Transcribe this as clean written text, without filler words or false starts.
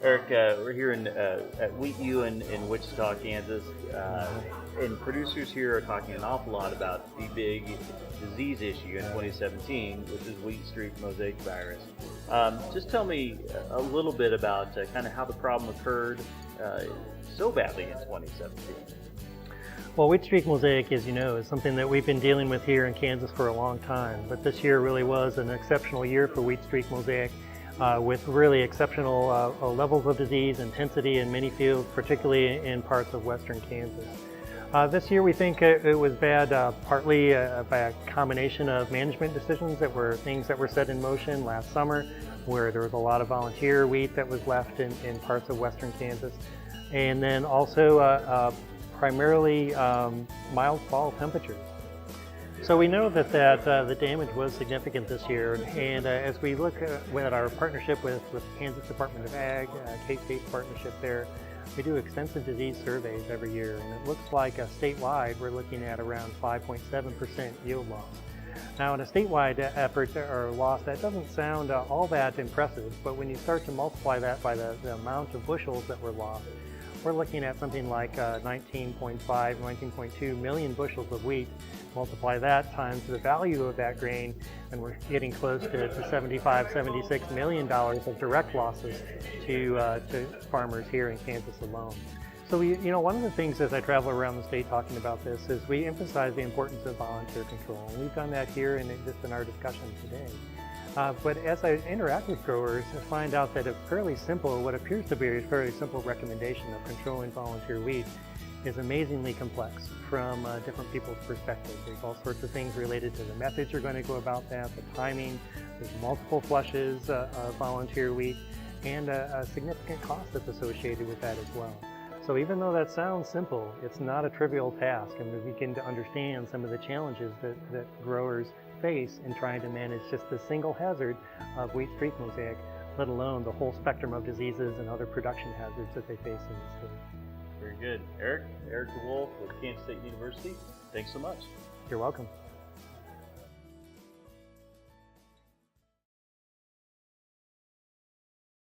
Eric, we're here at Wheat U in Wichita, Kansas, and producers here are talking an awful lot about the big disease issue in 2017, which is wheat streak mosaic virus. Just tell me a little bit about kind of how the problem occurred so badly in 2017. Well, wheat streak mosaic, as you know, is something that we've been dealing with here in Kansas for a long time, but this year really was an exceptional year for wheat streak mosaic. With really exceptional levels of disease intensity in many fields, particularly in parts of western Kansas. This year we think it was bad partly by a combination of management decisions that were things that were set in motion last summer, where there was a lot of volunteer wheat that was left in parts of western Kansas, and then also primarily mild fall temperatures. So we know that the damage was significant this year, and as we look at our partnership with Kansas Department of Ag, K-State's partnership there, we do extensive disease surveys every year, and it looks like statewide we're looking at around 5.7% yield loss. Now in a statewide effort or loss, that doesn't sound all that impressive, but when you start to multiply that by the amount of bushels that were lost, we're looking at something like 19.5, 19.2 million bushels of wheat. Multiply that times the value of that grain, and we're getting close to 75, 76 million dollars of direct losses to farmers here in Kansas alone. So one of the things as I travel around the state talking about this is we emphasize the importance of volunteer control, and we've done that here in our discussion today. But as I interact with growers, I find out that what appears to be a fairly simple recommendation of controlling volunteer wheat is amazingly complex from different people's perspectives. There's all sorts of things related to the methods you're going to go about that, the timing, there's multiple flushes of volunteer wheat, and a significant cost that's associated with that as well. So even though that sounds simple, it's not a trivial task, and we begin to understand some of the challenges that growers face in trying to manage just the single hazard of wheat streak mosaic, let alone the whole spectrum of diseases and other production hazards that they face in the state. Very good. Erick DeWolf with Kansas State University, thanks so much. You're welcome.